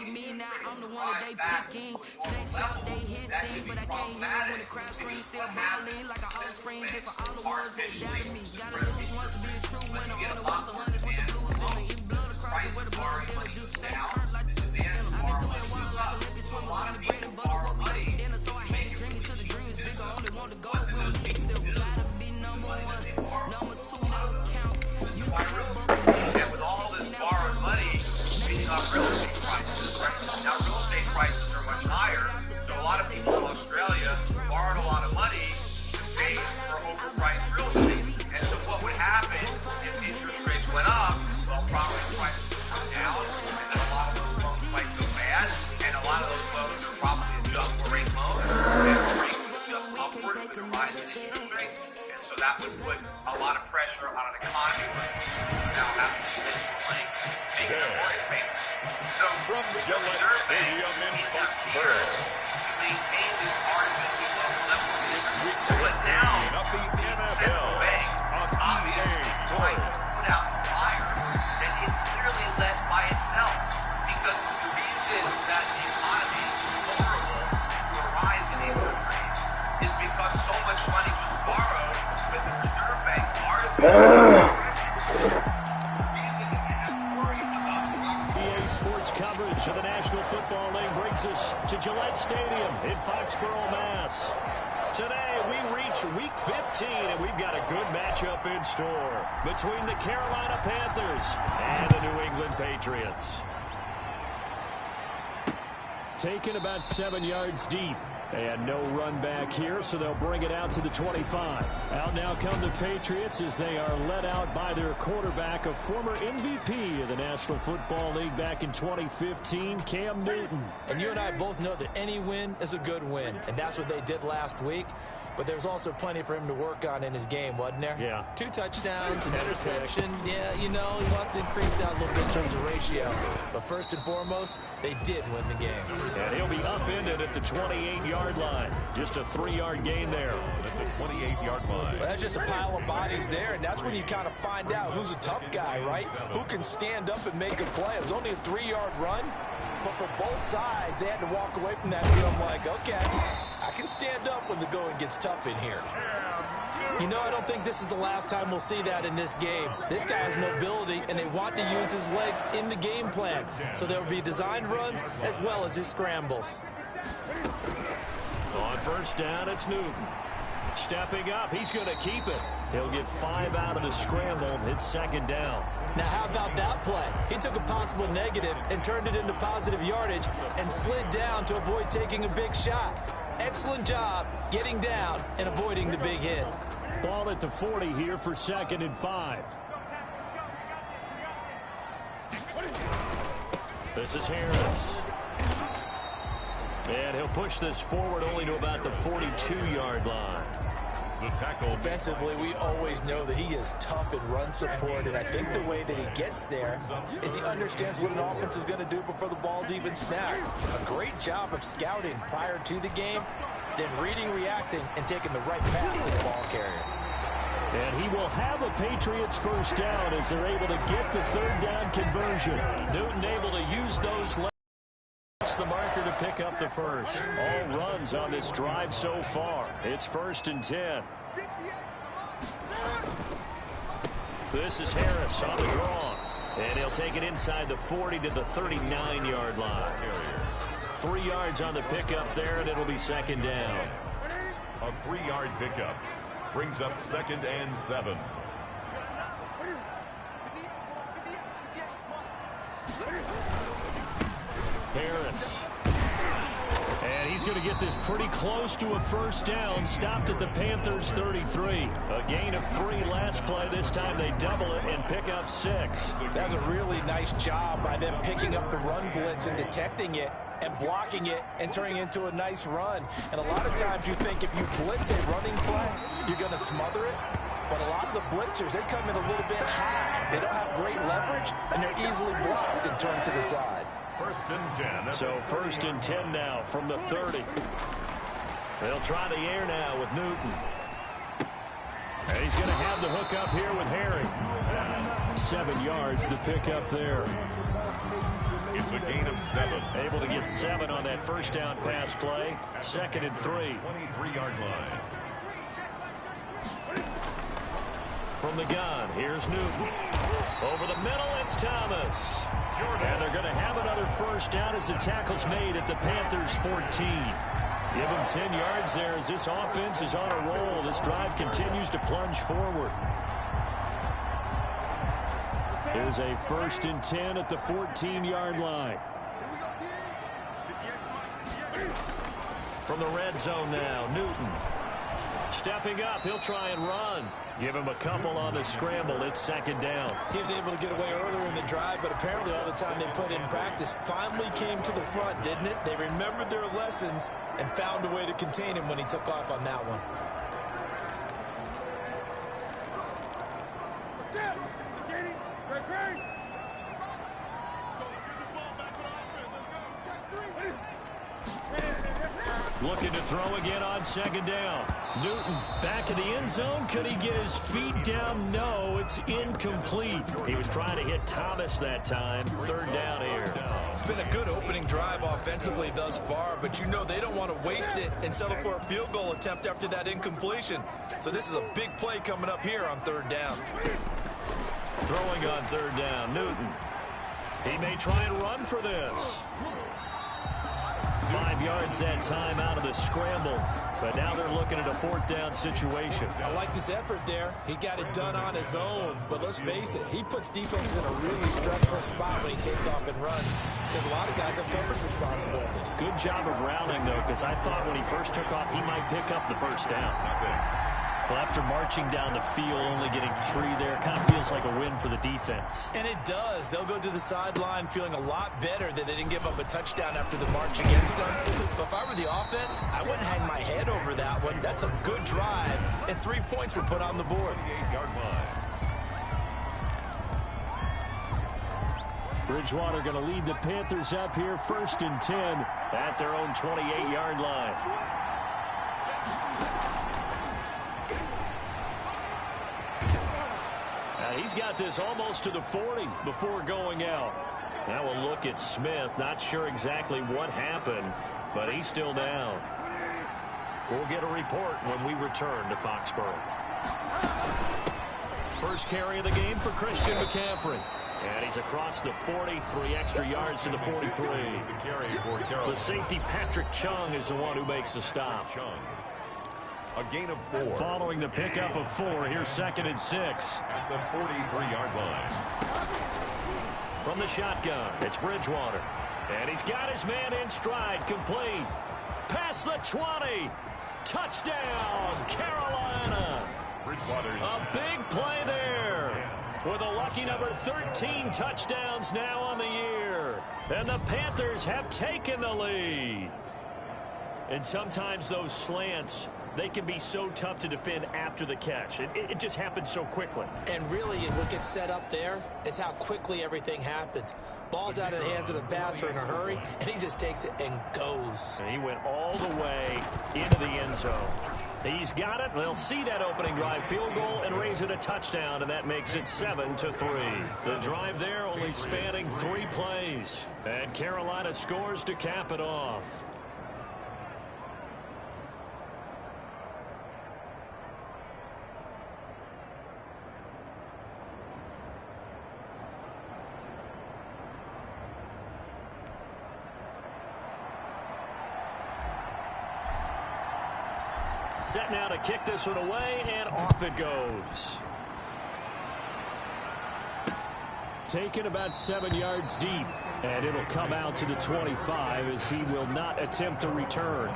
at me now, I'm the one that they picking. Snakes out, they hissing, but I can't hear when the crowd screams. Still balling like an offspring. This for all the ones that doubted me. Gotta lose once to be a true winner. Only want the hunters with the blues in me. Even blood across it with the blood dealer. Just stay turned like the I've been through it water like Olympic swimmers on the bread and butter. What we ate for dinner, so I had to dream it till the dream is bigger. Only want to go, we don't need silver. Gotta be number one, number two, never count. Used to have broken. And with all this borrowed money beating off real estate prices, right? Now real estate prices are much higher, so a lot of people in Australia borrowed a lot of money to pay for overpriced real estate. And so what would happen if interest rates went up? Well, property prices would come down, and then a lot of those loans might go bad, and a lot of those loans are probably adjustable rate loans, and the rate would adjust upward with the rise in interest rates. And so that would put a lot of pressure on an economy where people now have to spend more money making a mortgage payment. So from Gillette Stadium in Foxborough, to maintain this artificially low level of it's interest, week but now 15 of the central NFL bank on obviously EA trying to Sports. put out the fire that it clearly led by itself, because the reason that the economy is vulnerable to a rise in interest rates is because so much money was borrowed with the Reserve Bank artificially EA Sports coverage of the National Football League brings us to Gillette Stadium in Foxborough, Mass. Today, we reach Week 15, and we've got a good matchup in store between the Carolina Panthers and the New England Patriots. Taken about 7 yards deep. And no run back here, so they'll bring it out to the 25. Out now come the Patriots as they are led out by their quarterback, a former MVP of the National Football League back in 2015, Cam Newton. And you and I both know that any win is a good win, and that's what they did last week. But there's also plenty for him to work on in his game, wasn't there? Yeah. 2 touchdowns, an interception. Yeah, you know, he wants to increase that a little bit in terms of ratio. But first and foremost, they did win the game. And he'll be upended at the 28-yard line. Just a 3-yard gain there. At the 28-yard line. Well, that's just a pile of bodies there, and that's when you kind of find out who's a tough guy, right? Who can stand up and make a play. It was only a 3-yard run, but for both sides, they had to walk away from that field like, okay, I can stand up when the going gets tough in here. You know, I don't think this is the last time we'll see that in this game. This guy has mobility, and they want to use his legs in the game plan. So there will be designed runs as well as his scrambles. On first down, it's Newton. Stepping up, he's going to keep it. He'll get 5 out of the scramble, hit second down. Now, how about that play? He took a possible negative and turned it into positive yardage and slid down to avoid taking a big shot. Excellent job getting down and avoiding the big hit. Ball at the 40 here for 2nd and 5. This is Harris. And he'll push this forward only to about the 42-yard line. The tackle. Defensively, we always know that he is tough in run support, and I think the way that he gets there is he understands what an offense is going to do before the ball's even snapped. A great job of scouting prior to the game, then reading, reacting, and taking the right path to the ball carrier. And he will have a Patriots first down as they're able to get the 3rd down conversion. Newton able to use those legs. The marker to pick up the first. All runs on this drive so far. It's 1st and 10. This is Harris on the draw. And he'll take it inside the 40 to the 39-yard line. 3 yards on the pickup there, and it'll be 2nd down. A 3-yard pickup brings up 2nd and 7. Harris. And he's going to get this pretty close to a first down. Stopped at the Panthers 33. A gain of 3 last play. This time they double it and pick up 6. That's a really nice job by them picking up the run blitz and detecting it and blocking it and turning it into a nice run. And a lot of times you think if you blitz a running play, you're going to smother it. But a lot of the blitzers, they come in a little bit high. They don't have great leverage, and they're easily blocked and turned to the side. 1st and 10. So 1st and 10 now from the 30. They'll try the air now with Newton. And he's going to have the hook up here with Harry. 7 yards, the pick up there. It's a gain of 7. Able to get 7 on that first down pass play. 2nd and 3. 23-yard line. From the gun, here's Newton. Over the middle, it's Thomas. And they're going to have another first down as the tackle's made at the Panthers' 14. Give them 10 yards there as this offense is on a roll. This drive continues to plunge forward. Here's a 1st and 10 at the 14-yard line. From the red zone now, Newton. Stepping up, he'll try and run. Give him a couple on the scramble. It's 2nd down. He was able to get away earlier in the drive, but apparently all the time they put in practice finally came to the front, didn't it? They remembered their lessons and found a way to contain him when he took off on that one. Looking to throw again on 2nd down. Newton back in the end zone. Could he get his feet down? No, it's incomplete. He was trying to hit Thomas that time. 3rd down here. It's been a good opening drive offensively thus far, but you know they don't want to waste it and settle for a field goal attempt after that incompletion. So this is a big play coming up here on 3rd down. Throwing on 3rd down, Newton. He may try and run for this. 5 yards that time out of the scramble. But now they're looking at a 4th down situation. I like this effort there. He got it done on his own. But let's face it, he puts defenses in a really stressful spot when he takes off and runs. Because a lot of guys have coverage responsibilities. Good job of routing, though, because I thought when he first took off, he might pick up the 1st down. Well, after marching down the field, only getting 3 there, kind of feels like a win for the defense. And it does. They'll go to the sideline feeling a lot better that they didn't give up a touchdown after the march against them. But if I were the offense, I wouldn't hang my head over that one. That's a good drive, and 3 points were put on the board. 28-yard line. Bridgewater going to lead the Panthers up here, 1st and 10 at their own 28-yard line. He's got this almost to the 40 before going out. Now we'll look at Smith. Not sure exactly what happened, but he's still down. We'll get a report when we return to Foxborough. First carry of the game for Christian McCaffrey. And he's across the 40, 3 extra yards to the 43. The safety, Patrick Chung, is the one who makes the stop. A gain of 4. Following the pickup of 4, here's 2nd and 6. At the 43-yard line. From the shotgun, it's Bridgewater. And he's got his man in stride, complete. Past the 20. Touchdown, Carolina. Bridgewater's A big play there. With a lucky number 13 touchdowns now on the year. And the Panthers have taken the lead. And sometimes those slants, they can be so tough to defend after the catch. It just happens so quickly. And really, what gets set up there is how quickly everything happens. Ball's out of the hands of the passer in a hurry, and he just takes it and goes. And he went all the way into the end zone. He's got it. They'll see that opening drive field goal and raise it a touchdown, and that makes it 7-3. The drive there only spanning 3 plays. And Carolina scores to cap it off. Set now to kick this one away, and off it goes. Taken about 7 yards deep, and it'll come out to the 25 as he will not attempt a return.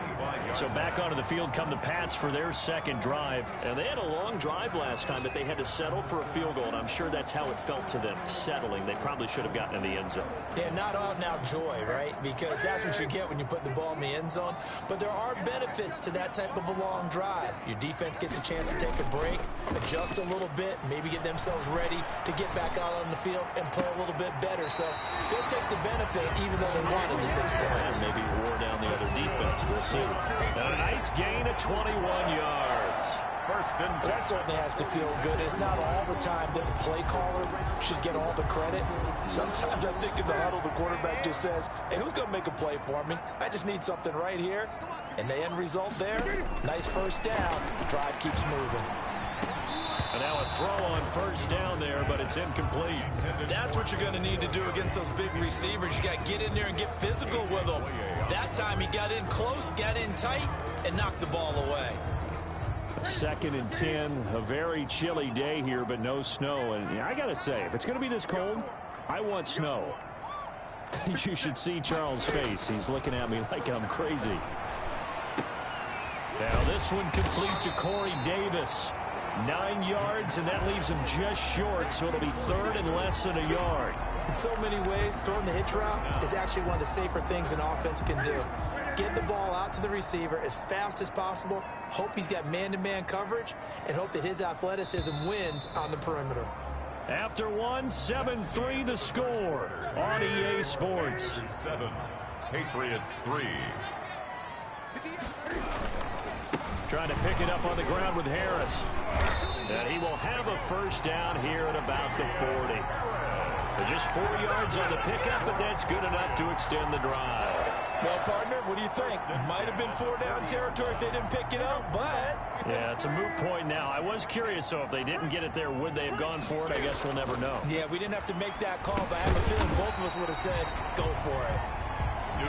So back onto the field come the Pats for their 2nd drive. And they had a long drive last time, but they had to settle for a field goal, and I'm sure that's how it felt to them, settling. They probably should have gotten in the end zone. Yeah, not out now joy, right? Because that's what you get when you put the ball in the end zone. But there are benefits to that type of a long drive. Your defense gets a chance to take a break, adjust a little bit, maybe get themselves ready to get back out on the field and play a little bit better. So they'll take the benefit even though they wanted the 6 points. And maybe wore down the other defense. We'll see. And a nice gain of 21 yards. First and 10. That certainly has to feel good. It's not all the time that the play caller should get all the credit. Sometimes I think in the huddle, the quarterback just says, hey, who's going to make a play for me? I just need something right here. And the end result there, nice first down. The drive keeps moving. And now a throw on first down there, but it's incomplete. That's what you're going to need to do against those big receivers. You got to get in there and get physical with them. That time he got in close, got in tight, and knocked the ball away. 2nd and 10, a very chilly day here, but no snow. And I got to say, if it's going to be this cold, I want snow. You should see Charles' face. He's looking at me like I'm crazy. Now this one complete to Corey Davis. 9 yards, and that leaves him just short, so it'll be 3rd and less than a yard. In so many ways, throwing the hitch route is actually one of the safer things an offense can do. Get the ball out to the receiver as fast as possible, hope he's got man-to-man coverage, and hope that his athleticism wins on the perimeter. After 1, 7-3 the score on EA Sports. 7, Patriots 3. Trying to pick it up on the ground with Harris. And he will have a first down here at about the 40. So just 4 yards on the pickup, but that's good enough to extend the drive. Well, partner, what do you think? Might have been 4-down territory if they didn't pick it up, but... Yeah, it's a moot point now. I was curious, so if they didn't get it there, would they have gone for it? I guess we'll never know. Yeah, we didn't have to make that call, but I have a feeling both of us would have said, go for it.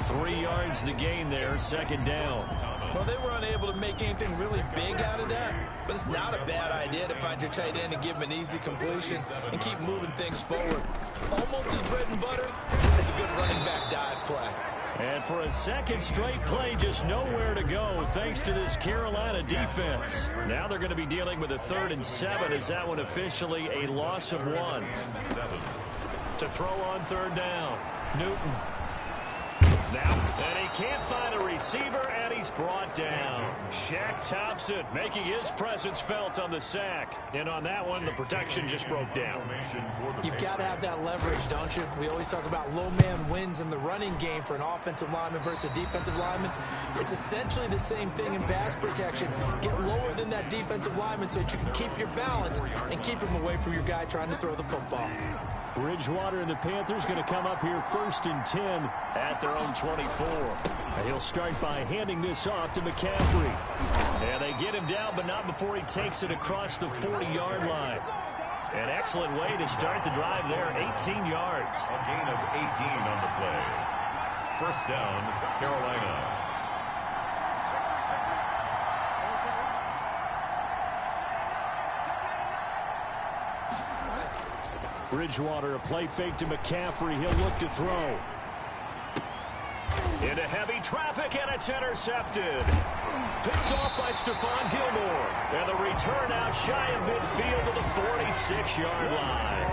3 yards the gain there, 2nd down. Well, they were unable to make anything really big out of that, but it's not a bad idea to find your tight end and give him an easy completion and keep moving things forward. Almost as bread and butter as a good running back dive play. And for a second straight play, just nowhere to go thanks to this Carolina defense. Now they're going to be dealing with a 3rd and 7 as that one officially a loss of 1. To throw on 3rd down, Newton. Now, and he can't find a receiver, and he's brought down. Shaq Thompson making his presence felt on the sack. And on that one, the protection just broke down. You've got to have that leverage, don't you? We always talk about low man wins in the running game for an offensive lineman versus a defensive lineman. It's essentially the same thing in pass protection. Get lower than that defensive lineman so that you can keep your balance and keep him away from your guy trying to throw the football. Bridgewater and the Panthers going to come up here 1st and 10 at their own 24. And he'll start by handing this off to McCaffrey. And they get him down, but not before he takes it across the 40-yard line. An excellent way to start the drive there, 18 yards. A gain of 18 on the play. First down, Carolina. Bridgewater, a play fake to McCaffrey. He'll look to throw. Into heavy traffic, and it's intercepted. Picked off by Stephon Gilmore. And the return out shy of midfield to the 46-yard line.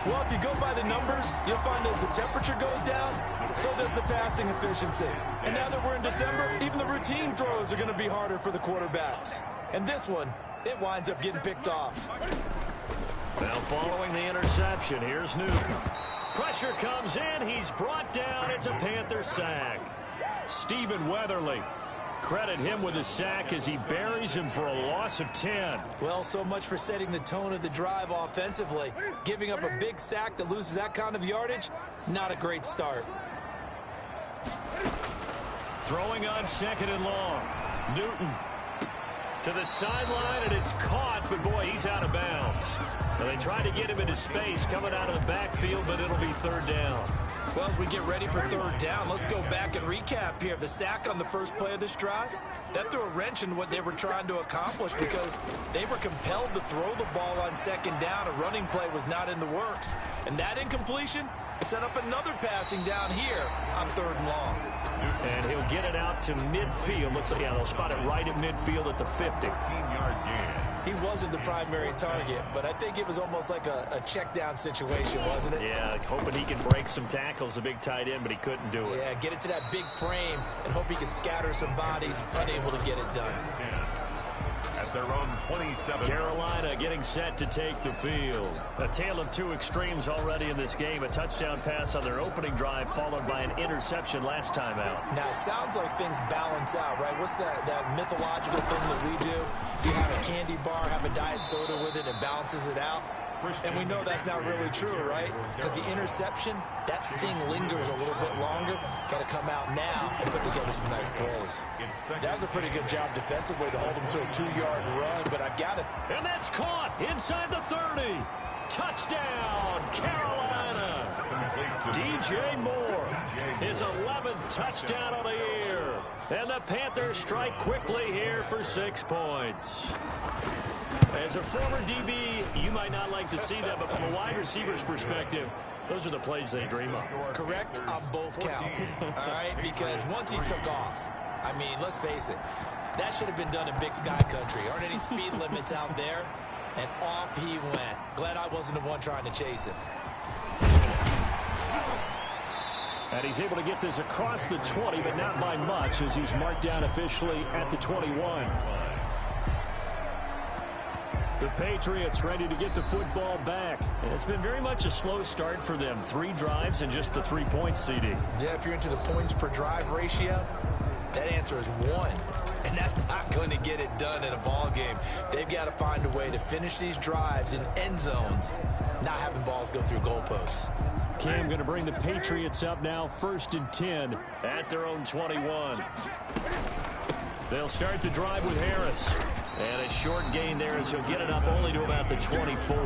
Well, if you go by the numbers, you'll find as the temperature goes down, so does the passing efficiency. And now that we're in December, even the routine throws are going to be harder for the quarterbacks. And this one, it winds up getting picked off. Now following the interception, here's Newton. Pressure comes in. He's brought down. It's a Panther sack. Stephen Weatherly. Credit him with a sack as he buries him for a loss of 10. Well, so much for setting the tone of the drive offensively. Giving up a big sack that loses that kind of yardage, not a great start. Throwing on 2nd and long. Newton to the sideline, and it's caught, but boy, he's out of bounds. Now they try to get him into space coming out of the backfield, but it'll be 3rd down. Well, as we get ready for 3rd down, let's go back and recap here. The sack on the first play of this drive, that threw a wrench into what they were trying to accomplish because they were compelled to throw the ball on 2nd down. A running play was not in the works. And that incompletion set up another passing down here on 3rd and long. And he'll get it out to midfield. Looks like, yeah, they'll spot it right at midfield at the 50. 15-yard gain. He wasn't the primary target, but I think it was almost like a check down situation, wasn't it? Yeah, hoping he can break some tackles, a big tight end, but he couldn't do it. Yeah, get it to that big frame and hope he can scatter some bodies, unable to get it done. At their own 27. Carolina getting set to take the field. A tale of two extremes already in this game. A touchdown pass on their opening drive followed by an interception last time out. Now, it sounds like things balance out, right? What's that mythological thing that we do? You have a candy bar, have a diet soda with it, and balances it out. And we know that's not really true, right? Because the interception, that sting lingers a little bit longer. Got to come out now and put together some nice plays. That was a pretty good job defensively to hold them to a 2-yard run, but I've got it. And that's caught inside the 30. Touchdown, Carolina. DJ Moore, his 11th touchdown of the year. And the Panthers strike quickly here for 6 points. As a former DB, you might not like to see that, but from a wide receiver's perspective, those are the plays they dream of. Correct on both counts, all right? Because once he took off, I mean, let's face it, that should have been done in Big Sky Country. Aren't any speed limits out there? And off he went. Glad I wasn't the one trying to chase him. And he's able to get this across the 20, but not by much, as he's marked down officially at the 21. The Patriots ready to get the football back. And it's been very much a slow start for them. 3 drives and just the 3 points, CD. Yeah, if you're into the points per drive ratio, that answer is 1. And that's not going to get it done in a ball game. They've got to find a way to finish these drives in end zones, not having balls go through goalposts. Cam going to bring the Patriots up now, 1st and 10 at their own 21. They'll start the drive with Harris. And a short gain there as he'll get it up only to about the 24.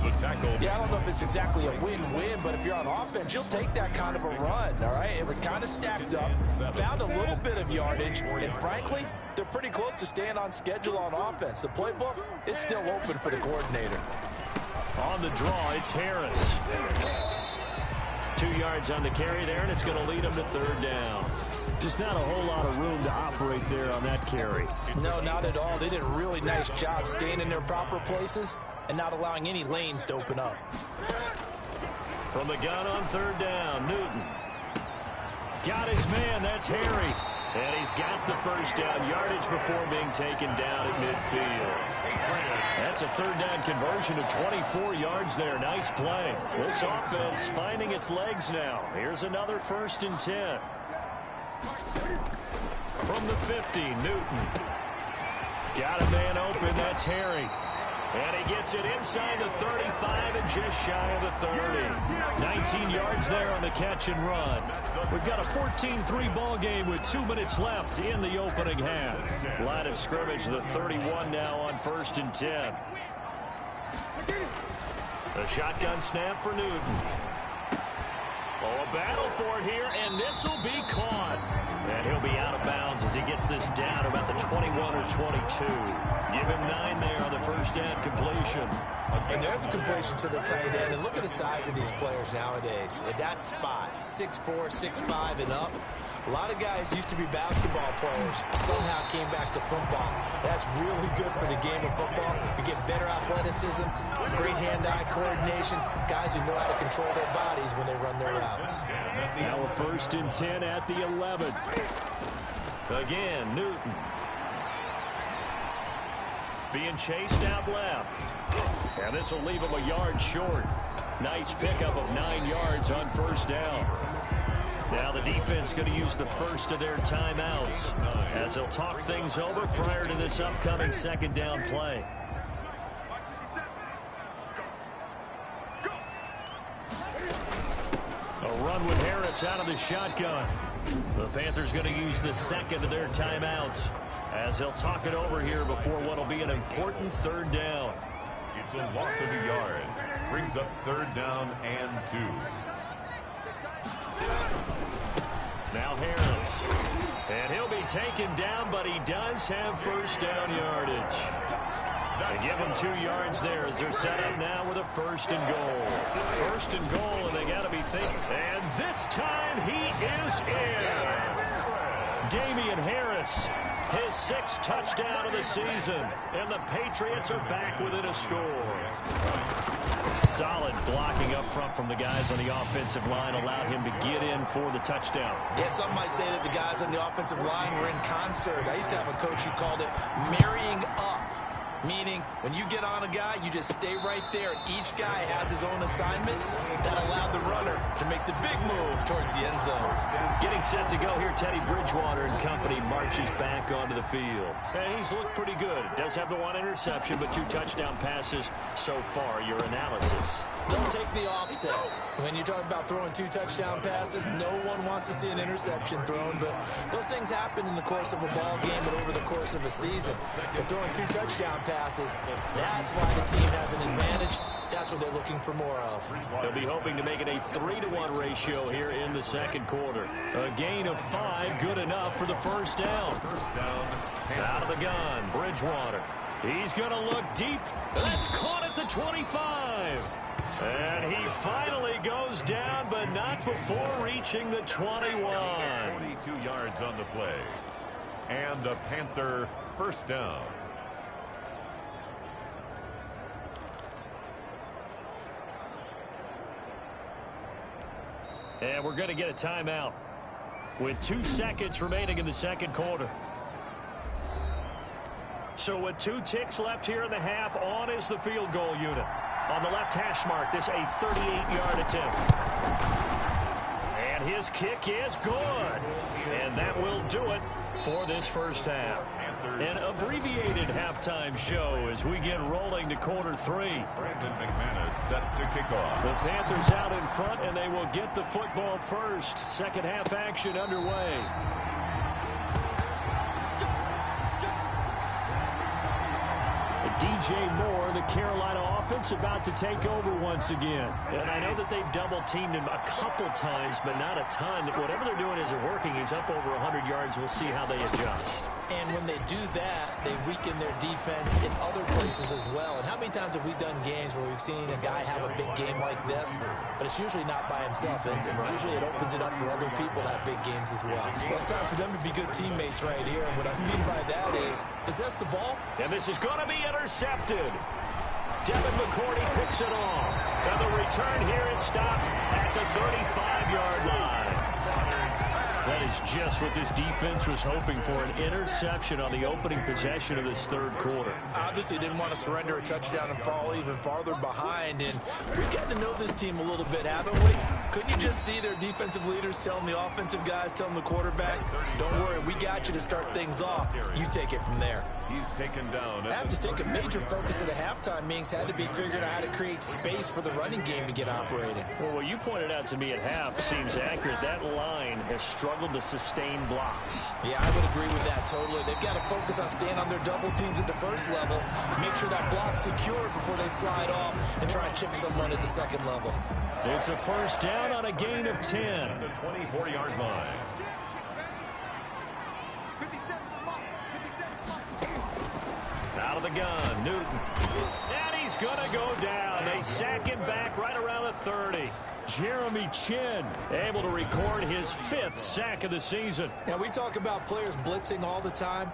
The tackle. Yeah, I don't know if it's exactly a win-win, but if you're on offense, you'll take that kind of a run, all right? It was kind of stacked up, found a little bit of yardage, and frankly, they're pretty close to staying on schedule on offense. The playbook is still open for the coordinator. On the draw, it's Harris. 2 yards on the carry there, and it's going to lead him to 3rd down. Just not a whole lot of room to operate there on that carry. No, not at all. They did a really nice job staying in their proper places and not allowing any lanes to open up. From the gun on 3rd down, Newton. Got his man, that's Harry. And he's got the 1st down yardage before being taken down at midfield. That's a 3rd down conversion to 24 yards there. Nice play. This offense finding its legs now. Here's another 1st and 10. From the 50, Newton. Got a man open, that's Harry. And he gets it inside the 35 and just shy of the 30. 19 yards there on the catch and run. We've got a 14-3 ball game with 2 minutes left in the opening half. Line of scrimmage, the 31 now on 1st and 10. A shotgun snap for Newton. Oh, a battle for it here, and this will be caught. And he'll be out of bounds as he gets this down about the 21 or 22. Give him 9 there on the 1st down completion. And there's a completion to the tight end. And look at the size of these players nowadays. At that spot, 6'4", 6'5", and up. A lot of guys used to be basketball players, somehow came back to football. That's really good for the game of football. You get better athleticism, great hand-eye coordination, guys who know how to control their bodies when they run their routes. Now a 1st and 10 at the 11. Again, Newton. Being chased out left. And this will leave him a yard short. Nice pickup of 9 yards on 1st down. Now the defense going to use the first of their timeouts as they'll talk things over prior to this upcoming 2nd down play. A run with Harris out of the shotgun. The Panthers going to use the 2nd of their timeouts as they'll talk it over here before what will be an important 3rd down. It's a loss of a yard. Brings up 3rd down and 2. Now Harris. And he'll be taken down, but he does have 1st down yardage. They give him 2 yards there as they're set up now with a 1st and goal. 1st and goal, and they got to be thinking. And this time he is in. Damian Harris, his 6th touchdown of the season, and the Patriots are back within a score. Solid blocking up front from the guys on the offensive line allowed him to get in for the touchdown. Yeah, some might say that the guys on the offensive line were in concert. I used to have a coach who called it marrying up. Meaning, when you get on a guy, you just stay right there. Each guy has his own assignment. That allowed the runner to make the big move towards the end zone. Getting set to go here, Teddy Bridgewater and company marches back onto the field. And he's looked pretty good. Does have the 1 interception, but 2 touchdown passes so far. Your analysis? Don't take the offset. When you talk about throwing 2 touchdown passes, no one wants to see an interception thrown, but those things happen in the course of a ball game and over the course of a season. But throwing 2 touchdown passes, that's why the team has an advantage. That's what they're looking for more of. They'll be hoping to make it a 3-to-1 ratio here in the second quarter. A gain of 5, good enough for the first down. Out of the gun, Bridgewater. He's going to look deep. That's caught at the 25. And he finally goes down, but not before reaching the 21. 22 yards on the play. And a Panther first down. And we're going to get a timeout with 2 seconds remaining in the second quarter. So with 2 ticks left here in the half, on is the field goal unit. On the left hash mark, this a 38-yard attempt. And his kick is good. And that will do it for this first half. An abbreviated halftime show as we get rolling to quarter 3. Brandon McManus set to kick off. The Panthers out in front, and they will get the football first. Second half action underway. DJ Moore, the Carolina offense, about to take over once again. And I know that they've double-teamed him a couple times, but not a ton. Whatever they're doing isn't working. He's up over 100 yards. We'll see how they adjust. And when they do that, they weaken their defense in other places as well. And how many times have we done games where we've seen a guy have a big game like this, but it's usually not by himself, is it? Usually it opens it up for other people to have big games as well. Well, it's time for them to be good teammates right here. And what I mean by that is possess the ball. And this is going to be intercepted. Devin McCourty picks it off. And the return here is stopped at the 35-yard line. That is just what this defense was hoping for, an interception on the opening possession of this third quarter. Obviously didn't want to surrender a touchdown and fall even farther behind, and we've gotten to know this team a little bit, haven't we? Couldn't you just see their defensive leaders telling the offensive guys, telling the quarterback, don't worry, we got you to start things off. You take it from there. He's taken down. I have to think a major focus of the halftime meetings had to be figuring out how to create space for the running game to get operating. Well, what you pointed out to me at half seems accurate. That line has struggled to sustain blocks. Yeah, I would agree with that totally. They've got to focus on staying on their double teams at the first level, make sure that block's secure before they slide off and try and chip someone at the second level. It's a first down on a gain of 10. The 24-yard line. Out of the gun, Newton. And he's going to go down. They sack him back right around the 30. Jeremy Chin able to record his 5th sack of the season. Now, we talk about players blitzing all the time.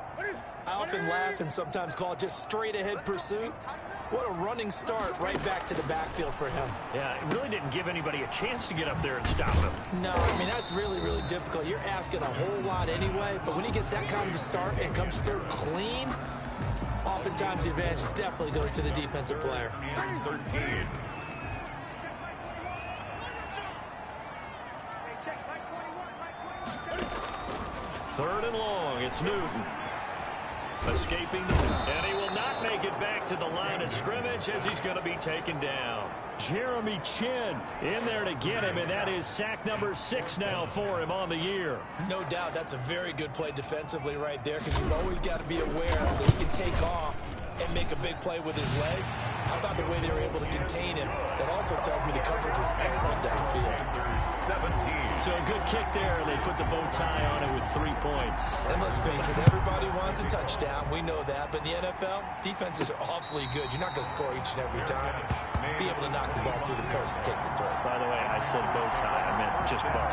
I often laugh and sometimes call it just straight-ahead pursuit. What a running start right back to the backfield for him. Yeah, it really didn't give anybody a chance to get up there and stop him. No, I mean, that's really, really difficult. You're asking a whole lot anyway, but when he gets that kind of a start and comes through clean, oftentimes the advantage definitely goes to the defensive player. 13. Third and long, it's Newton. Escaping, and he will not make it back to the line of scrimmage as he's going to be taken down. Jeremy Chin in there to get him, and that is sack number 6 now for him on the year. No doubt that's a very good play defensively right there, because you've always got to be aware that he can take off and make a big play with his legs. How about the way they were able to contain him? That also tells me the coverage was excellent downfield. 17. So a good kick there, and they put the bow tie on it with 3 points. And let's face it, everybody wants a touchdown. We know that. But in the NFL, defenses are awfully good. You're not going to score each and every time. Be able to knock the ball through the post and take the throw. By the way, I said bow tie. I meant just bow.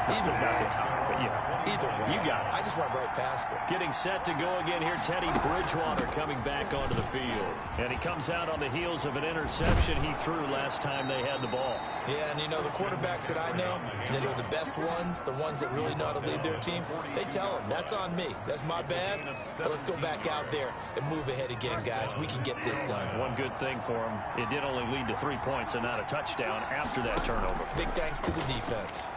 Either Not way. the top, but Either way. You got it. I just went right past it. Getting set to go again here, Teddy Bridgewater coming back onto the field. And he comes out on the heels of an interception he threw last time they had the ball. Yeah, and you know, the quarterbacks that I know that are the best ones, the ones that really know how to lead their team, they tell them, that's on me. That's my bad. But let's go back out there and move ahead again, guys. We can get this done. One good thing for him, it did only lead to 3 points and not a touchdown after that turnover. Big thanks to the defense.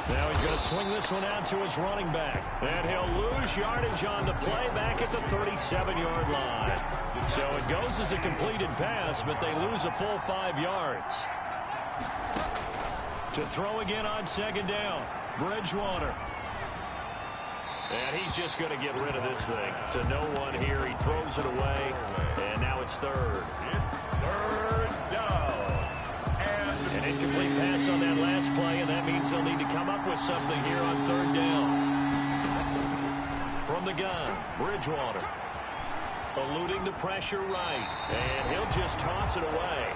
Now he's going to swing this one out to his running back. And he'll lose yardage on the play back at the 37-yard line. So it goes as a completed pass, but they lose a full 5 yards. To throw again on second down, Bridgewater. And he's just going to get rid of this thing. To no one here, he throws it away, and now it's third. It's third down. An incomplete pass on that last play, and that means they'll need to come up with something here on third down. From the gun, Bridgewater. Eluding the pressure right. And he'll just toss it away.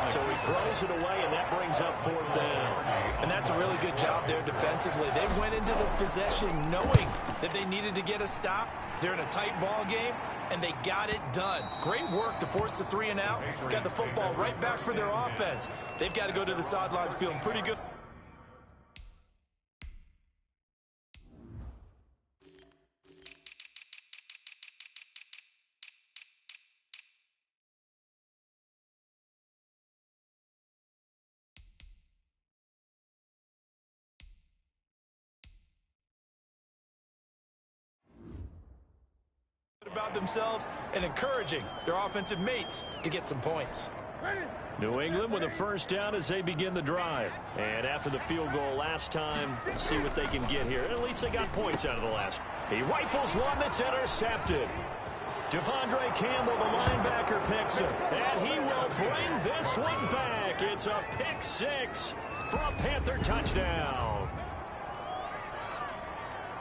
So he throws it away, and that brings up fourth down. And that's a really good job there defensively. They went into this possession knowing that they needed to get a stop. They're in a tight ball game, and they got it done. Great work to force the 3 and out. Got the football right back for their offense. They've got to go to the sidelines feeling pretty good. About themselves and encouraging their offensive mates to get some points. New England with a first down as they begin the drive. And after the field goal last time, see what they can get here. At least they got points out of the last. He rifles one that's intercepted. Devondre Campbell, the linebacker, picks it. And he will bring this one back. It's a pick six for a Panther touchdown.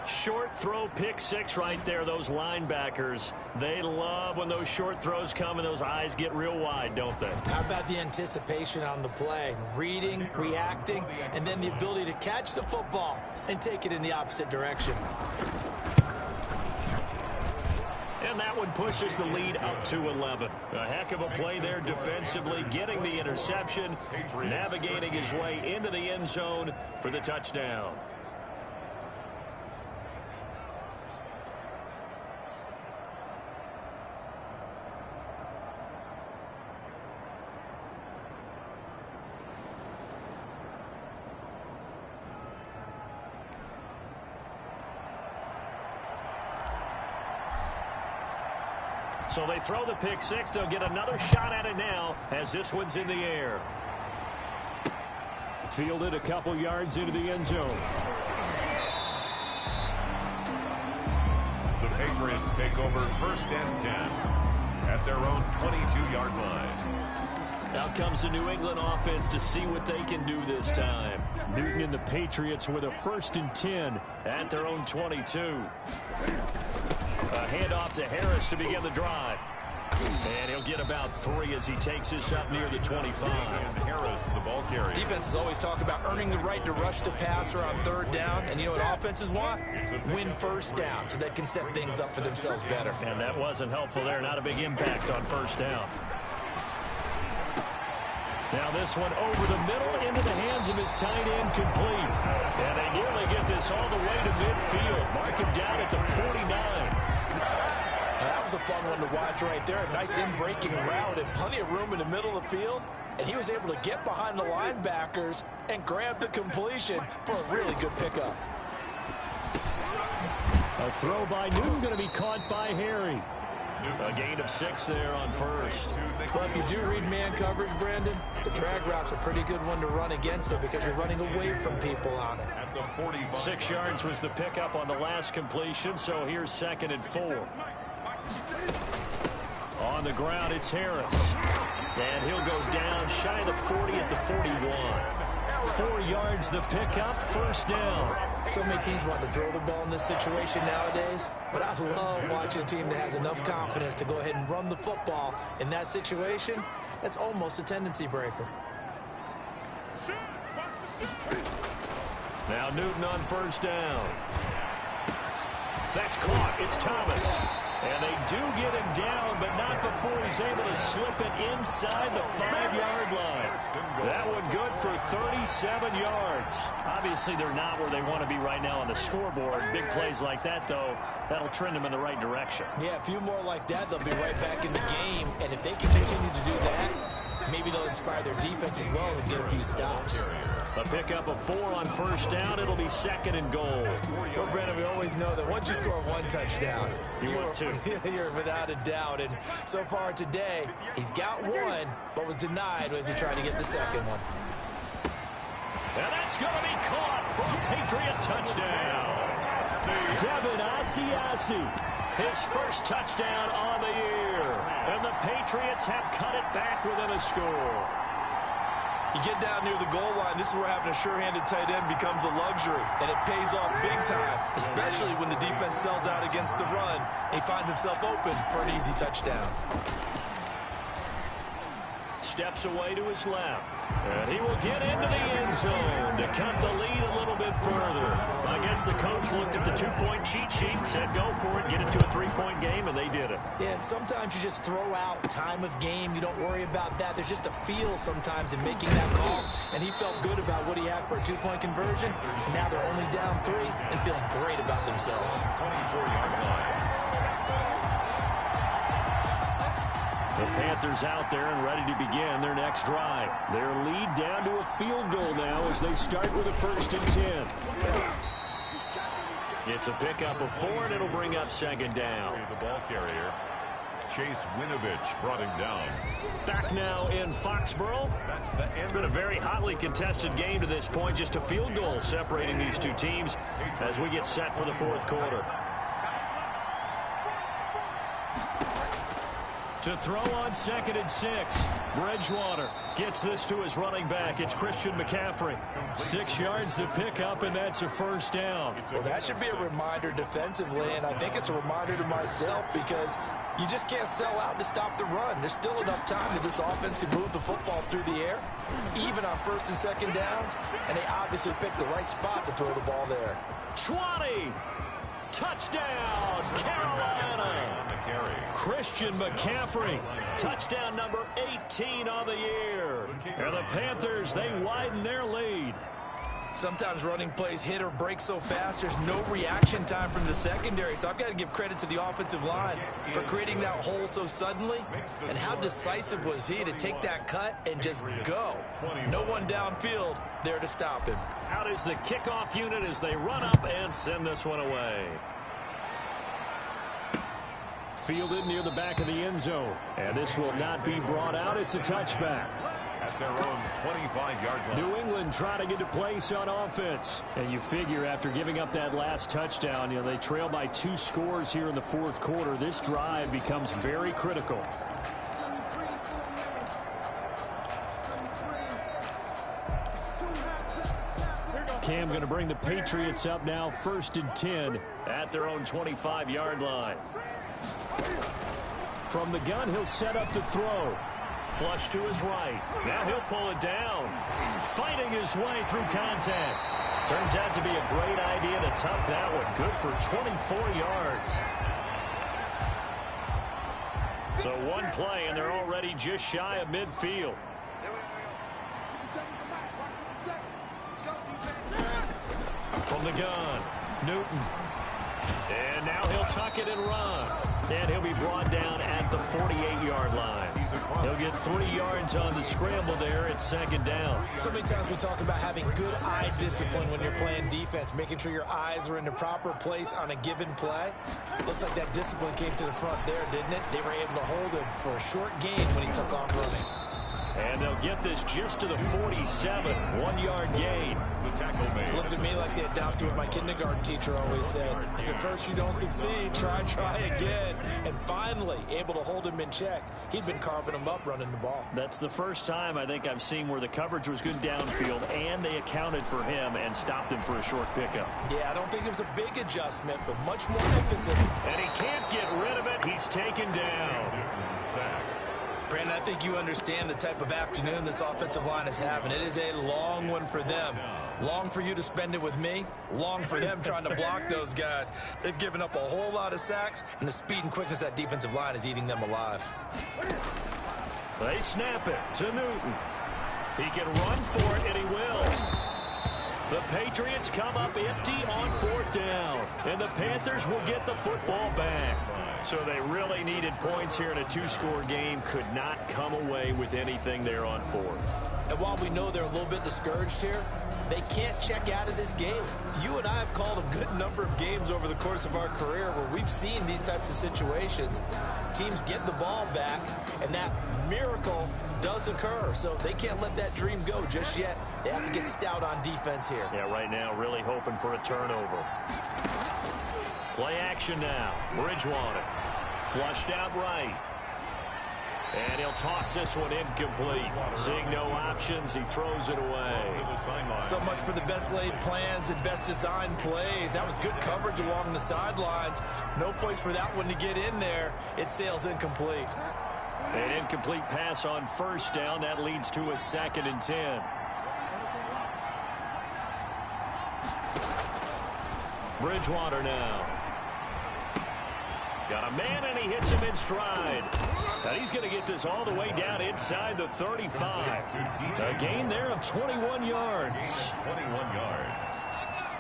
Short throw pick six right there. Those linebackers, they love when those short throws come and those eyes get real wide, don't they? How about the anticipation on the play? Reading, reacting, and then the ability to catch the football and take it in the opposite direction. And that one pushes the lead up to 11. A heck of a play there defensively, getting the interception, navigating his way into the end zone for the touchdown. So they throw the pick six. They'll get another shot at it now as this one's in the air. Fielded a couple yards into the end zone. The Patriots take over first and 10 at their own 22-yard line. Out comes the New England offense to see what they can do this time. Newton and the Patriots with a first and 10 at their own 22. A handoff to Harris to begin the drive. And he'll get about 3 as he takes this up near the 25. Harris, the ball carrier. Defenses always talk about earning the right to rush the passer on third down. And you know what offenses want? Win first down so they can set things up for themselves better. And that wasn't helpful there. Not a big impact on first down. Now this one over the middle into the hands of his tight end, complete. And they nearly get this all the way to midfield. Mark him down at the 49. That was a fun one to watch right there. A nice in-breaking route and plenty of room in the middle of the field. And he was able to get behind the linebackers and grab the completion for a really good pickup. A throw by Newton going to be caught by Harry. A gain of 6 there on first. Well, if you do read man coverage, Brandon, the drag route's a pretty good one to run against it because you're running away from people on it. 6 yards was the pickup on the last completion, so here's 2nd and 4. On the ground, it's Harris. And he'll go down shy of the 40 at the 41. 4 yards the pickup, first down. So many teams want to throw the ball in this situation nowadays, but I love watching a team that has enough confidence to go ahead and run the football in that situation. That's almost a tendency breaker. Now Newton on first down. That's caught. It's Thomas. And they do get him down, but not before he's able to slip it inside the 5-yard line. That one good for 37 yards. Obviously, they're not where they want to be right now on the scoreboard. Big plays like that, though, that'll trend them in the right direction. Yeah, a few more like that, they'll be right back in the game. And if they can continue to do that, maybe they'll inspire their defense as well and get a few stops. A pickup of 4 on first down. It'll be 2nd and goal. Well, Brandon, we always know that once you score 1 touchdown, want 2. You're without a doubt. And so far today, he's got 1, but was denied as he tried to get the second one. And that's going to be caught for a Patriot touchdown. Devin Asiasi, his first touchdown on the year. And the Patriots have cut it back within a score. You get down near the goal line, this is where having a sure-handed tight end becomes a luxury, and it pays off big time, especially when the defense sells out against the run. He finds himself open for an easy touchdown. Steps away to his left, and he will get into the end zone to cut the lead a little bit further. I guess the coach looked at the 2-point cheat sheet and said, go for it, get it to a 3-point game, and they did it. Yeah, and sometimes you just throw out time of game. You don't worry about that. There's just a feel sometimes in making that call, and he felt good about what he had for a 2-point conversion, and now they're only down 3 and feeling great about themselves. 24-yard line. The Panthers out there and ready to begin their next drive. Their lead down to a field goal now as they start with a 1st and 10. It's a pickup of 4, and it'll bring up 2nd down. The ball carrier, Chase Winovich, brought him down. Back now in Foxborough. It's been a very hotly contested game to this point. Just a field goal separating these two teams as we get set for the 4th quarter. To throw on 2nd and 6. Bridgewater gets this to his running back. It's Christian McCaffrey. 6 yards to pick up, and that's a 1st down. Well, that should be a reminder defensively, and I think it's a reminder to myself because you just can't sell out to stop the run. There's still enough time that this offense can move the football through the air, even on 1st and 2nd downs, and they obviously picked the right spot to throw the ball there. 20. Touchdown, Carolina. Christian McCaffrey, touchdown number 18 on the year. And the Panthers, they widen their lead. Sometimes running plays hit or break so fast, there's no reaction time from the secondary. So I've got to give credit to the offensive line for creating that hole so suddenly. And how decisive was he to take that cut and just go? No one downfield there to stop him. Out is the kickoff unit as they run up and send this one away. Fielded near the back of the end zone. And this will not be brought out. It's a touchback. At their own 25-yard line. New England trying to get to place on offense. And you figure after giving up that last touchdown, they trail by 2 scores here in the 4th quarter. This drive becomes very critical. Cam going to bring the Patriots up now 1st and 10 at their own 25-yard line. From the gun, he'll set up to throw. Flush to his right. Now he'll pull it down. Fighting his way through contact. Turns out to be a great idea to tuck that one. Good for 24 yards. So one play, and they're already just shy of midfield. From the gun, Newton. And now he'll tuck it and run. And he'll be brought down at the 48-yard line. He'll get 3 yards on the scramble there at 2nd down. So many times we talk about having good eye discipline when you're playing defense, making sure your eyes are in the proper place on a given play. Looks like that discipline came to the front there, didn't it? They were able to hold him for a short gain when he took off running. And they'll get this just to the 47, 1-yard gain. The tackle made. Looked at me like they adopted what my kindergarten teacher always said. If at first you don't succeed, try again. And finally, able to hold him in check. He'd been carving him up running the ball. That's the first time I think I've seen where the coverage was good downfield, and they accounted for him and stopped him for a short pickup. Yeah, I don't think it was a big adjustment, but much more emphasis. And he can't get rid of it. He's taken down. Sack. Brandon, I think you understand the type of afternoon this offensive line is having. It is a long one for them. Long for you to spend it with me. Long for them trying to block those guys. They've given up a whole lot of sacks, and the speed and quickness of that defensive line is eating them alive. They snap it to Newton. He can run for it, and he will. The Patriots come up empty on 4th down, and the Panthers will get the football back. So they really needed points here in a 2-score game. Could not come away with anything there on 4th. And while we know they're a little bit discouraged here, they can't check out of this game. You and I have called a good number of games over the course of our career where we've seen these types of situations. Teams get the ball back, and that miracle does occur. So they can't let that dream go just yet. They have to get stout on defense here. Yeah, right now really hoping for a turnover. Play action now. Bridgewater. Flushed out right. And he'll toss this one incomplete. Seeing no options, he throws it away. So much for the best laid plans and best designed plays. That was good coverage along the sidelines. No place for that one to get in there. It sails incomplete. An incomplete pass on 1st down. That leads to a 2nd and 10. Bridgewater now. Got a man, and he hits him in stride. And he's going to get this all the way down inside the 35. A gain there of 21 yards. 21 yards.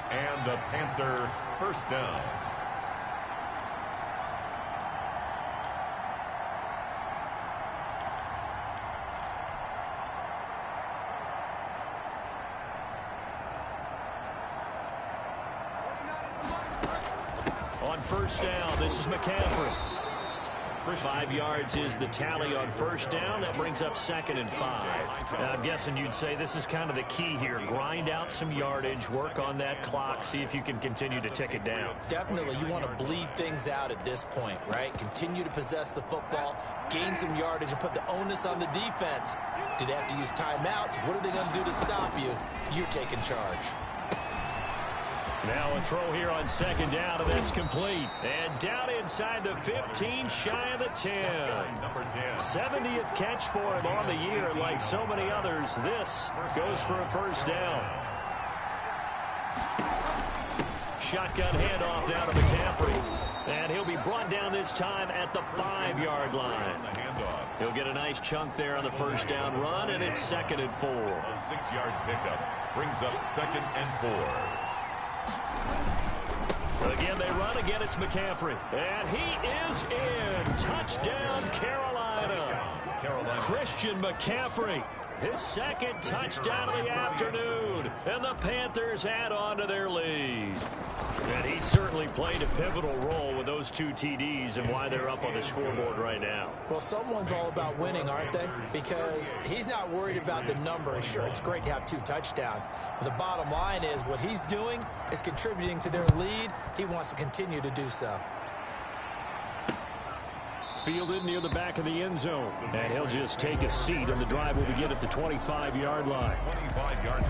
And the Panther 1st down. On 1st down, this is McCaffrey. 5 yards is the tally on 1st down. That brings up 2nd and 5. I'm guessing you'd say this is kind of the key here. Grind out some yardage, work on that clock, see if you can continue to tick it down. Definitely, you want to bleed things out at this point, right? Continue to possess the football, gain some yardage, and put the onus on the defense. Do they have to use timeouts? What are they going to do to stop you? You're taking charge. Now a throw here on 2nd down, and that's complete. And down inside the 15, shy of the 10. 70th catch for him on the year, and like so many others, this goes for a 1st down. Shotgun handoff now to McCaffrey. And he'll be brought down this time at the 5-yard line. He'll get a nice chunk there on the 1st down run, and it's 2nd and 4. A 6-yard pickup brings up 2nd and 4. Again, they run. Again, it's McCaffrey. And he is in. Touchdown, Carolina. Christian McCaffrey. His 2nd touchdown of the afternoon. And the Panthers add on to their lead. And he certainly played a pivotal role with those 2 TDs and why they're up on the scoreboard right now. Well, someone's all about winning, aren't they? Because he's not worried about the number. Sure, it's great to have 2 touchdowns. But the bottom line is what he's doing is contributing to their lead. He wants to continue to do so. Fielded near the back of the end zone. And he'll just take a seat, and the drive will begin at the 25-yard line.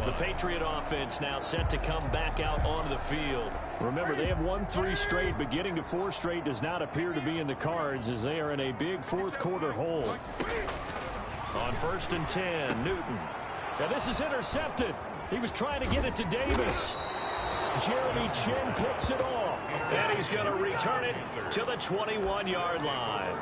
The Patriot offense now set to come back out onto the field. Remember, they have won 3 straight, but getting to 4 straight does not appear to be in the cards as they are in a big 4th quarter hole. On 1st and 10, Newton. Now this is intercepted. He was trying to get it to Davis. Jeremy Chin picks it off. And he's going to return it to the 21-yard line.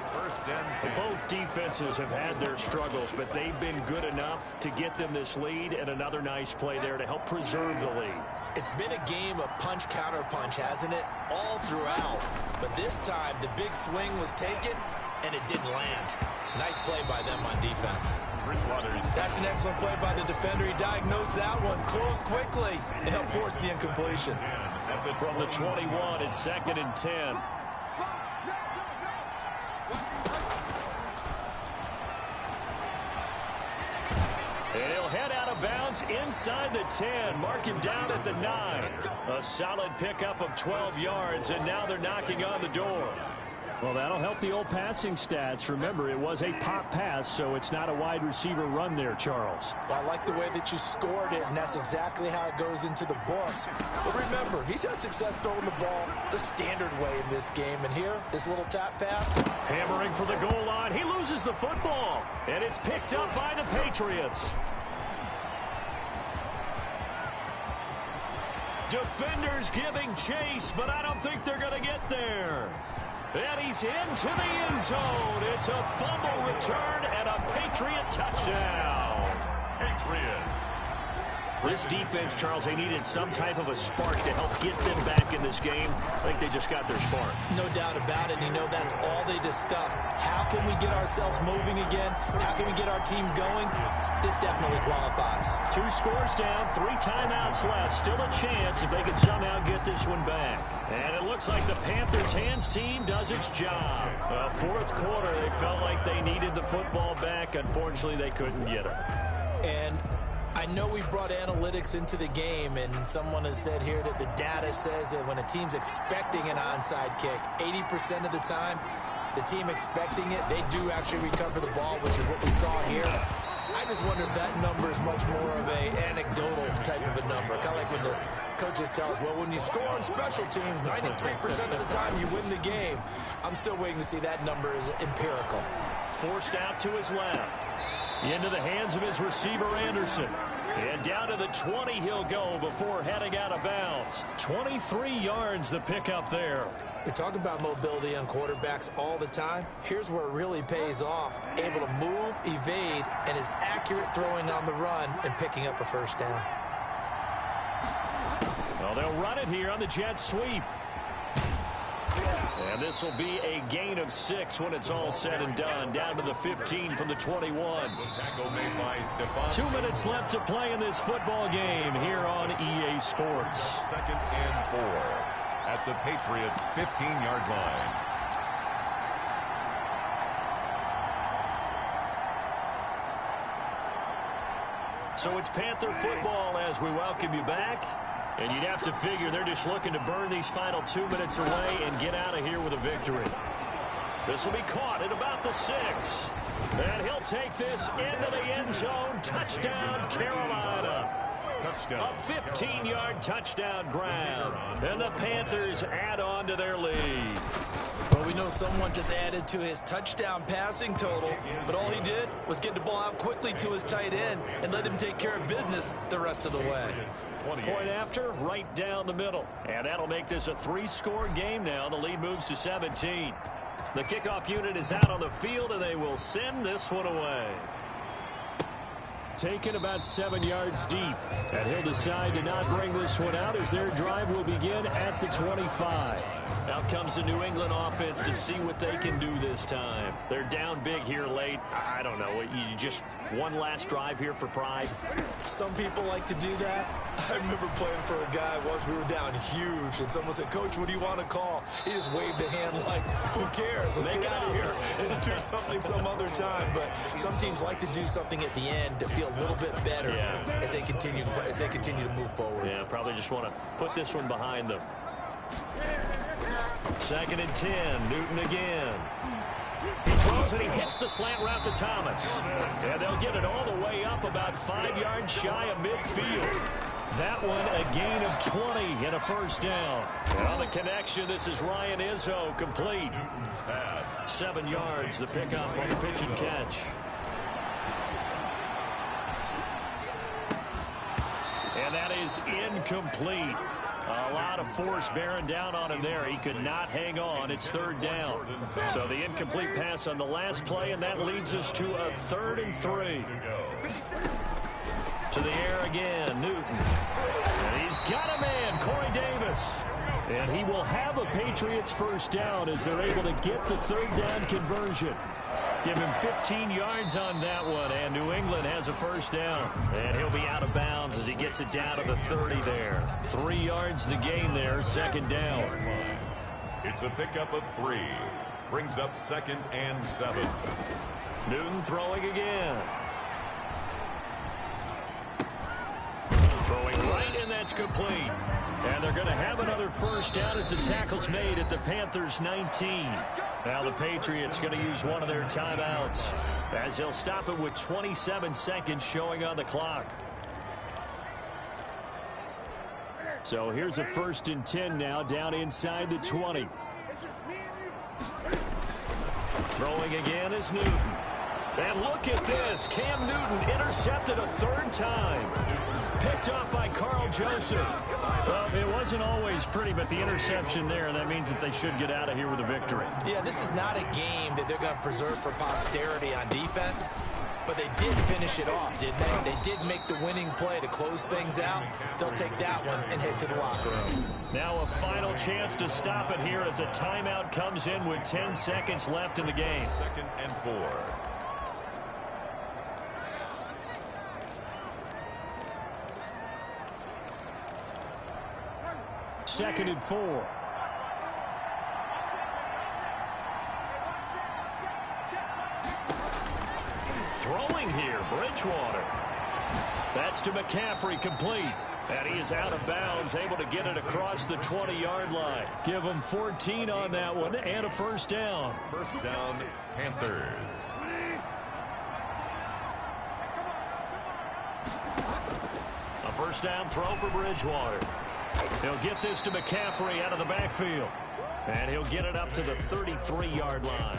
Both defenses have had their struggles, but they've been good enough to get them this lead, and another nice play there to help preserve the lead. It's been a game of punch-counter-punch, hasn't it? All throughout. But this time, the big swing was taken, and it didn't land. Nice play by them on defense. That's an excellent play by the defender. He diagnosed that one, closed quickly, and helped force the incompletion. From the 21, it's 2nd and 10. And he'll head out of bounds inside the 10. Mark him down at the 9. A solid pickup of 12 yards, and now they're knocking on the door. Well, that'll help the old passing stats. Remember, it was a pop pass, so it's not a wide receiver run there, Charles. Well, I like the way that you scored it, and that's exactly how it goes into the books. But remember, he's had success throwing the ball the standard way in this game. And here, this little tap pass. Hammering for the goal line. He loses the football, and it's picked up by the Patriots. Defenders giving chase, but I don't think they're going to get there. And he's into the end zone. It's a fumble return and a Patriot touchdown. Patriots. This defense, Charles, they needed some type of a spark to help get them back in this game. I think they just got their spark. No doubt about it. You know, that's all they discussed. How can we get ourselves moving again? How can we get our team going? This definitely qualifies. 2 scores down, 3 timeouts left. Still a chance if they can somehow get this one back. And it looks like the Panthers' hands team does its job. Fourth quarter, they felt like they needed the football back. Unfortunately, they couldn't get it. And I know we brought analytics into the game, and someone has said here that the data says that when a team's expecting an onside kick, 80% of the time, the team expecting it, they do actually recover the ball, which is what we saw here. I just wonder if that number is much more of a anecdotal type of a number. Kind of like when the coaches tell us, well, when you score on special teams, 93% of the time you win the game. I'm still waiting to see that number is empirical. Forced out to his left. Into the hands of his receiver, Anderson. And down to the 20 he'll go before heading out of bounds. 23 yards the pickup there. We talk about mobility on quarterbacks all the time. Here's where it really pays off. Able to move, evade, and is accurate throwing on the run and picking up a first down. Well, they'll run it here on the jet sweep. And this will be a gain of 6 when it's all said and done. Down to the 15 from the 21. Tackle made by Stephon. 2 minutes left to play in this football game here on EA Sports. 2nd and 4 at the Patriots' 15-yard line. So it's Panther football as we welcome you back. And you'd have to figure they're just looking to burn these final 2 minutes away and get out of here with a victory. This will be caught at about the 6. And he'll take this into the end zone. Touchdown, Carolina. Touchdown. A 15-yard touchdown grab. And the Panthers add on to their lead. Well, we know someone just added to his touchdown passing total, but all he did was get the ball out quickly to his tight end and let him take care of business the rest of the way. Point after, right down the middle. And that'll make this a 3-score game now. The lead moves to 17. The kickoff unit is out on the field, and they will send this one away. Taken about 7 yards deep. And he'll decide to not bring this one out as their drive will begin at the 25. Out comes the New England offense to see what they can do this time. They're down big here late. I don't know. You just one last drive here for pride. Some people like to do that. I remember playing for a guy once. We were down huge, and someone said, "Coach, what do you want to call?" He just waved a hand like, "Who cares? Let's get out of here and do something some other time." But some teams like to do something at the end to feel a little bit better as they continue to move forward. Yeah, probably just want to put this one behind them. 2nd and 10. Newton again. He throws and he hits the slant route to Thomas. And they'll get it all the way up about 5 yards shy of midfield. That one a gain of 20 and a first down. And on the connection, this is Ryan Izzo complete. 7 yards, the pickup on the pitch and catch. And that is incomplete. A lot of force bearing down on him there. He could not hang on. It's 3rd down. So the incomplete pass on the last play, and that leads us to a 3rd and 3. To the air again, Newton. And he's got a man, Corey Davis. And he will have a Patriots first down as they're able to get the 3rd down conversion. Give him 15 yards on that one, and New England has a first down. And he'll be out of bounds as he gets it down to the 30 there. 3 yards the gain there, 2nd down. It's a pickup of 3. Brings up 2nd and 7. Newton throwing again. Throwing right in that It's complete. And they're going to have another first down as the tackle's made at the Panthers 19. Now the Patriots going to use one of their timeouts as he'll stop it with 27 seconds showing on the clock. So here's a 1st and 10 now down inside the 20. Throwing again is Newton. And look at this. Cam Newton intercepted a 3rd time. Picked off by Carl Joseph. Well, it wasn't always pretty, but the interception there, that means that they should get out of here with a victory. Yeah, this is not a game that they're going to preserve for posterity on defense, but they did finish it off, didn't they? They did make the winning play to close things out. They'll take that one and head to the locker room. Now a final chance to stop it here as a timeout comes in with 10 seconds left in the game. 2nd and 4. 2nd and 4. Throwing here, Bridgewater. That's to McCaffrey, complete. And he is out of bounds, able to get it across the 20-yard line. Give him 14 on that one and a first down. First down, Panthers. A first down throw for Bridgewater. He'll get this to McCaffrey out of the backfield. And he'll get it up to the 33-yard line.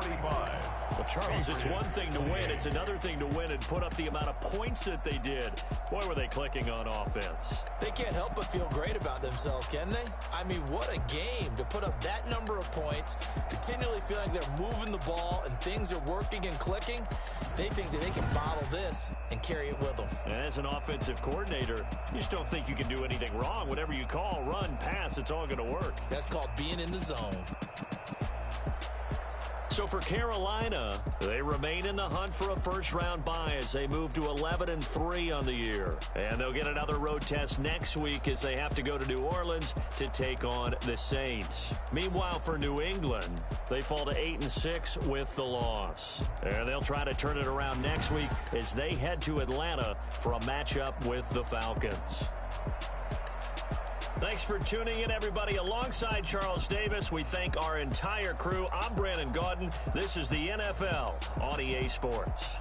45. Well, Charles, it's one thing to win. It's another thing to win and put up the amount of points that they did. Boy, were they clicking on offense. They can't help but feel great about themselves, can they? I mean, what a game to put up that number of points, continually feeling they're moving the ball and things are working and clicking. They think that they can bottle this and carry it with them. And as an offensive coordinator, you just don't think you can do anything wrong. Whatever you call, run, pass, it's all going to work. That's called being in the zone. So for Carolina, they remain in the hunt for a first-round bye as they move to 11-3 on the year. And they'll get another road test next week as they have to go to New Orleans to take on the Saints. Meanwhile, for New England, they fall to 8-6 with the loss. And they'll try to turn it around next week as they head to Atlanta for a matchup with the Falcons. Thanks for tuning in, everybody. Alongside Charles Davis, we thank our entire crew. I'm Brandon Gaudin. This is the NFL on EA Sports.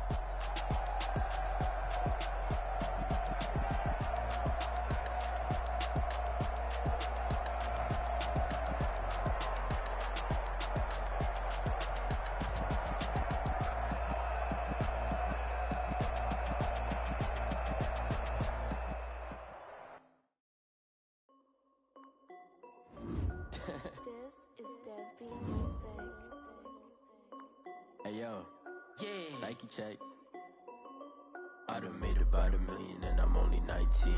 Hey yo, Nike check. I done made about $1 million and I'm only 19.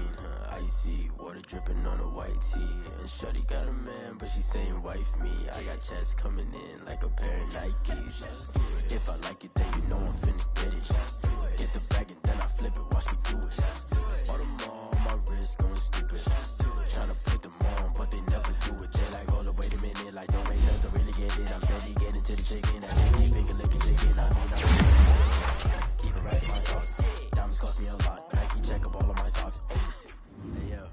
Icy water dripping on a white tee. And shorty got a man, but she saying wife me. I got checks coming in like a pair of Nikes. If I like it, then you know I'm finna get it. Get the bag and then I flip it. Watch me do it. All them on my wrist going stupid. Tryna put them on, but they never do it. They like, hold up, wait a minute. Like, don't make sense to really get it. I'm steady getting to the chicken. That chicken, finger licking chicken. I mean, keep it right in my sauce. Diamonds cost me a lot. Nike check up all of my socks. Hey yo,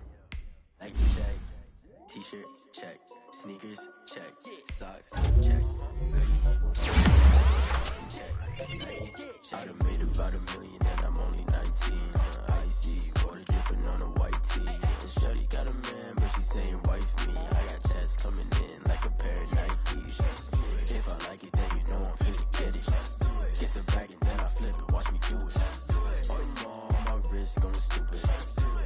Nike check. T-shirt check. Sneakers check. Socks check. Hoodie check. Nike check. I done made about $1 million and I'm only 19. Icy water dripping on a white tee. And shorty got a man, but she saying wife me. I got checks coming in like a pair of Nikes. If I like it, then you know I'm finna get it. Get the bag and then I flip it. Watch me do it. All them on my wrist going stupid.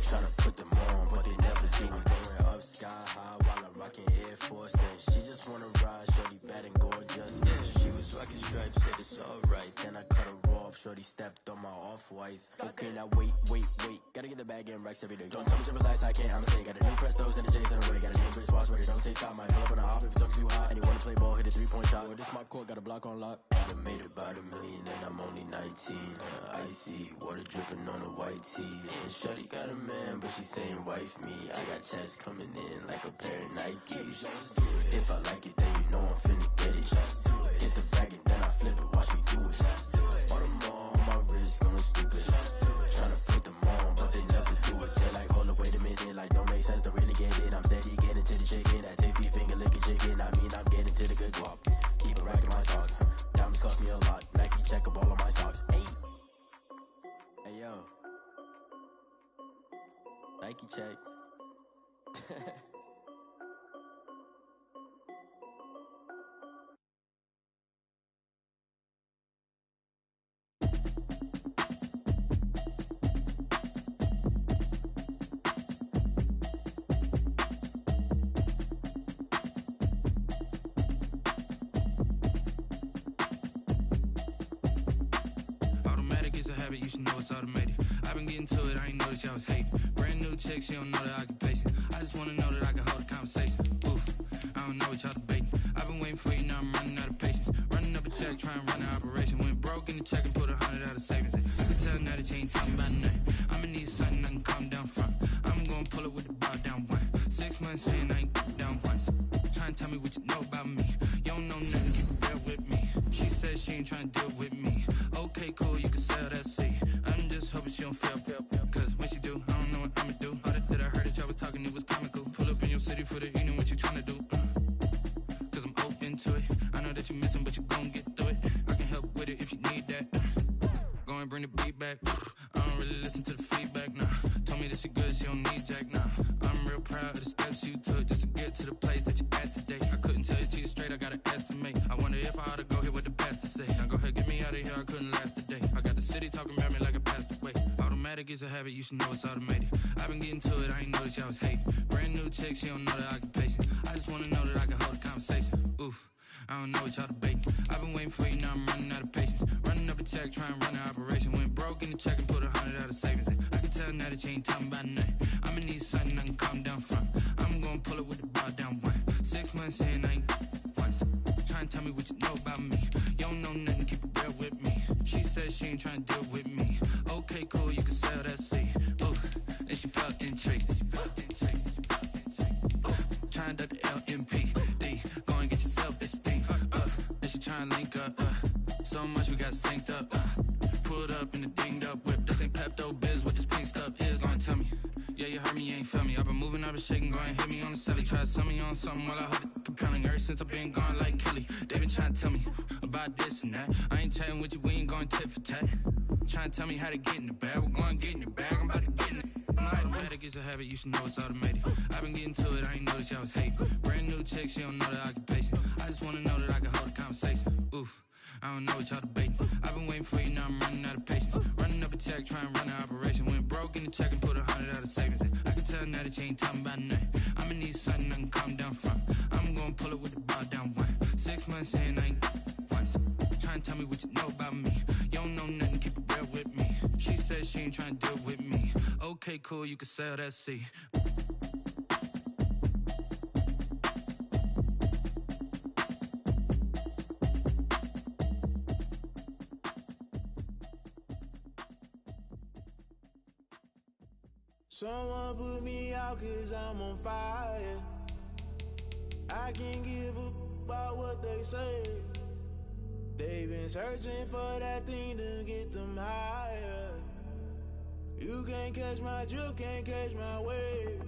Tryna put them on, but they never do it. Going up sky high while I'm rocking Air Force. And she just wanna ride, shorty bad and gorgeous. She was rocking stripes, said it's alright. Then I cut her off, shorty stepped on my off-whites. Okay, now wait. Gotta get the bag and racks every day. Don't tell me to relax, I can't, I'ma say. Got a new Prestos and a J's in the way. Got a new Chris Watch, but it don't take time. Might pull up on a hop if it's too hot. And you wanna play ball, hit a three-point shot. Well, this my court, got a block on lock. I done made about $1 million and I'm only 19. Icy water dripping on a white tee. And shorty got a man, but she saying wife me. I got checks coming in like a pair of Nikes. If I like it, then you know I'm finna get it. Get the bag and then I flip it. Watch me do it. All them on my wrist going stupid. Tryna put them on, but they never do it. They like, hold up, wait a minute, like. Nike check. You should know it's automated. I've been getting to it, I ain't noticed y'all was hating. Brand new chick, she don't know the occupation. I just wanna know that I can hold a conversation. Oof, I don't know what y'all debating. I've been waiting for you, now I'm running out of patience. Running up a check, trying to run an operation. Went broke in the check and put 100 out of savings. I can tell now that you ain't talking about nothing. I'ma need something I can calm down from. I'm gonna pull it with the bar down one. 6 months saying I ain't down once. Trying to tell me what you know about me. You don't know nothing, keep it real with me. She said she ain't trying to deal with me. Okay, cool, you can sell that seat. I'm just hoping she don't fail. Cause when she do, I don't know what I'ma do. All that I heard that y'all was talking, it was comical. Pull up in your city for the evening, what you trying to do? Cause I'm open to it. I know that you missing, but you gon' get through it. I can help with it if you need that. Go and bring the beat back. I don't really listen to the feedback, nah. Told me that she good, she don't need jack, nah. I'm real proud of the steps you took just to get to the place that you at today. I couldn't tell you to you straight, I gotta estimate. I wonder if I ought to go here with the pastor say. Now go ahead, get me out of here, I couldn't last a day. I got the city talking about me like I passed away. Automatic is a habit, you should know it's automated. I've been getting to it, I ain't noticed y'all was hating. Brand new chick, she don't know the occupation. I just wanna know that I can hold a conversation. Oof, I don't know what y'all debating. I've been waiting for you, now I'm running out of patience. Running up a check, trying to run an operation. Went broke in the check and put 100 out of savings. I can tell now that you ain't talking about nothing. I'ma need something I can calm down from. I'm gonna pull it with the bar down one. 6 months saying I ain't once. Trying to tell me what you know about me. You don't know nothing, keep it real with me. She said she ain't trying to deal with me. Okay, cool, you can sell that seat. Ooh, and she felt intrigued. Trying to the LMPD. Go and get your self-esteem. And she trying to link up. So much we got synced up. Pulled up in the dinged up whip. This ain't Pepto Biz, what this pink stuff is. Gonna tell me. Yeah, you heard me, you ain't felt me. I've been moving, I've been shaking, go and hit me on the celly. Try to sell me on something while I hold it compelling. Ever since I've been gone like Kelly, they been trying to tell me about this and that. I ain't chatting with you, we ain't going tit for tat. Trying to tell me how to get in the bag. We're going to get in the bag, I'm about to get in it. I'm like, automatic is a habit, you should know it's automated. I've been getting to it, I ain't noticed y'all was hating. Brand new chick, she don't know the occupation. I just wanna know that I can hold a conversation. Oof, I don't know what y'all debating. I've been waiting for you, now I'm running out of patience. Running up a check, trying to run an operation. Went broke in the check and put 100 out of savings. I can tell now that you ain't talking about nothing. I'ma need something I can calm down from. I'm gonna pull it with the bar down one. 6 months saying I ain't once. Trying to tell me what you know about me. You don't know nothing, keep it real with me. She said she ain't trying to deal with me. Okay, cool, you can sell that seat. Someone put me out cause I'm on fire. I can't give up about what they say. They've been searching for that thing to get them higher. You can't catch my drift, can't catch my wave.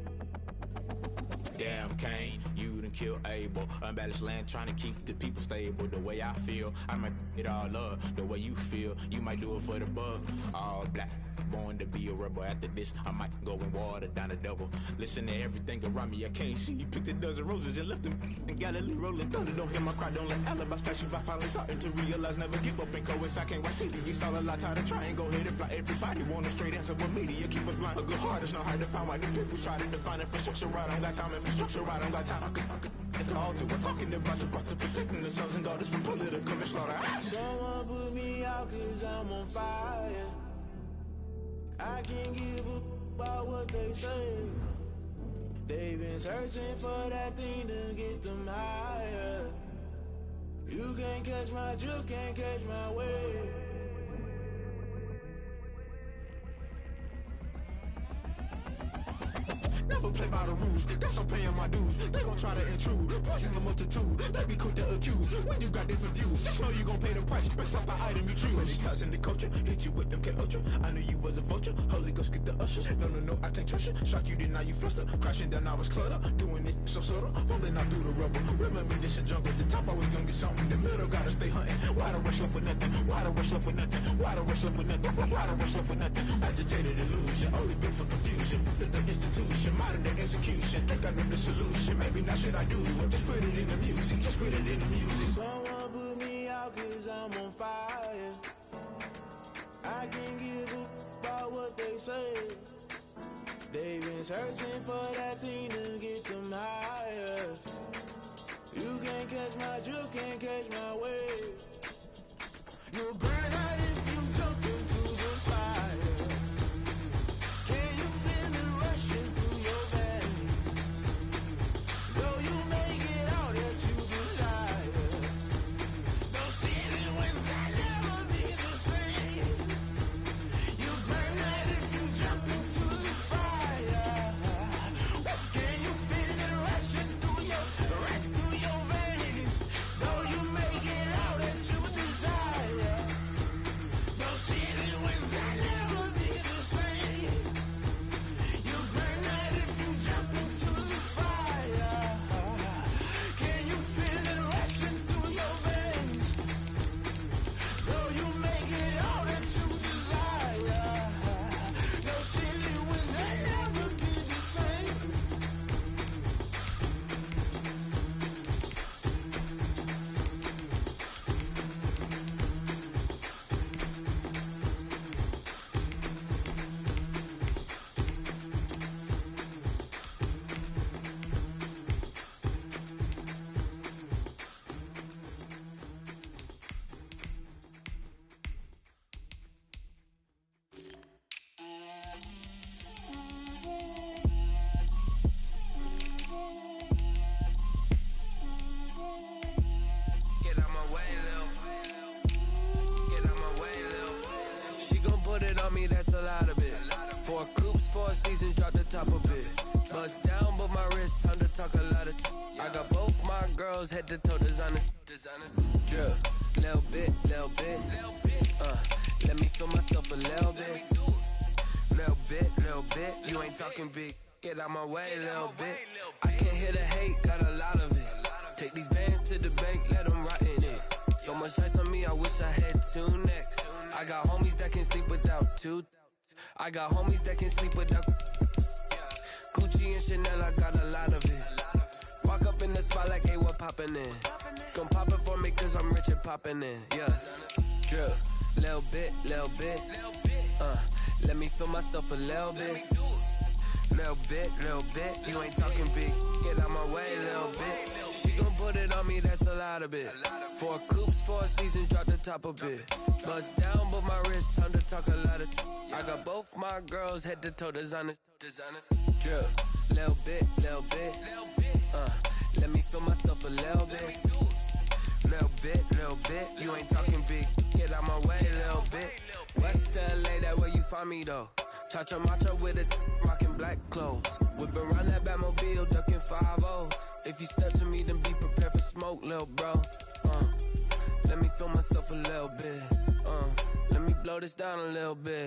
Damn, Kane, you done killed Abel. Unbalanced land, trying to keep the people stable. The way I feel, I might it all up. The way you feel, you might do it for the bug. All black, born to be a rebel. After this, I might go and water down the devil. Listen to everything around me, I can't see. You picked a dozen roses and left them in Galilee rolling thunder. Don't hear my cry, don't let alibis pass you. I finally starting to realize, never give up and coast. I can't watch TV, it's all a lot, tired of trying, go ahead and fly. Everybody want a straight answer, but media keep us blind. A good heart is not hard to find. Why the people try to define infrastructure right? I don't got time, infrastructure right, I don't got time. I could it's all to. We're talking about you, about to protecting the sons and daughters from political and slaughter. Someone put me out cause I'm on fire. I can't give up about what they say. They've been searching for that thing to get them higher. You can't catch my drift, can't catch my wave. Never play by the rules, guess I'm paying my dues. They gon' try to intrude, poison the multitude. They be quick to accuse, when you got different views. Just know you gon' pay the price, based off the item you choose. Many times in the culture, hit you with MK Ultra. I knew you was a vulture, Holy Ghost get the ushers. No, I can't trust you. Shock you, then now you fluster. Crashing down, I was cluttered. Doing this so subtle, falling out through the rubble. Remember this a jungle, the top I was gonna get something. The middle gotta stay hunting. Why the rush left for nothing? Why the rush left for nothing? Why the rush left for nothing? Why the rush left for nothing? Agitated illusion, only built for confusion. The institution execution. Think I know the solution. Maybe now should I do it? Just put it in the music. Just put it in the music. Someone put me out 'cause I'm on fire. I can't give up about what they say. They've been searching for that thing to get them higher. You can't catch my drift, can't catch my wave. You'll burn out if you jump into the fire. Can you feel it rushing through your veins? Though you make it out that you desire. No ceiling when that never be the same. You burn out if you jump into the fire. Can you feel it rushing through your veins? Though you make it out that you desire. No ceiling when that never be the same. You burn out if you jump into the fire. Can you feel it rushing through your veins? Though you make it out that you desire. No ceiling when that never be the same. Get out my way, Lil. Get out my way, Lil. She gon' put it on me, that's a lot of it. 4 coops, 4 seasons, drop the top a bit. Bust down, but my wrist, time to talk a lot of. I got both my girls head to toe designer. Drip, little bit, little bit. Let me feel myself a little bit. Little bit. You ain't talking big. Get out my way, little bit. I can't hear the hate, got a lot of it. Take these bands to the bank, let them rot in it. So much ice on me, I wish I had 2 necks. I got homies that can sleep without 2. I got homies that can sleep without Gucci and Chanel, I got a lot of it. Walk up in the spot like, hey, what poppin' in? Gon' pop it for me, cause I'm rich and poppin' in, yeah. Drip, little bit. Let me feel myself a little bit. Little bit. You ain't talking big. Get out my way, little bit. She gon' put it on me, that's a lot of it. 4 coops, 4 seasons, drop the top a bit. Bust down, but my wrist, time to talk a lot of. I got both my girls head to toe designer. Drip, little bit. Let me feel myself a little bit. Little bit. You ain't talking big. Get out my way, little bit. West LA, that where you find me though. Cha-cha matcha with a rockin' black clothes. Whip around that Batmobile, ducking 5-0. If you step to me, then be prepared for smoke, lil' bro. Let me feel myself a little bit. Let me blow this down a little bit.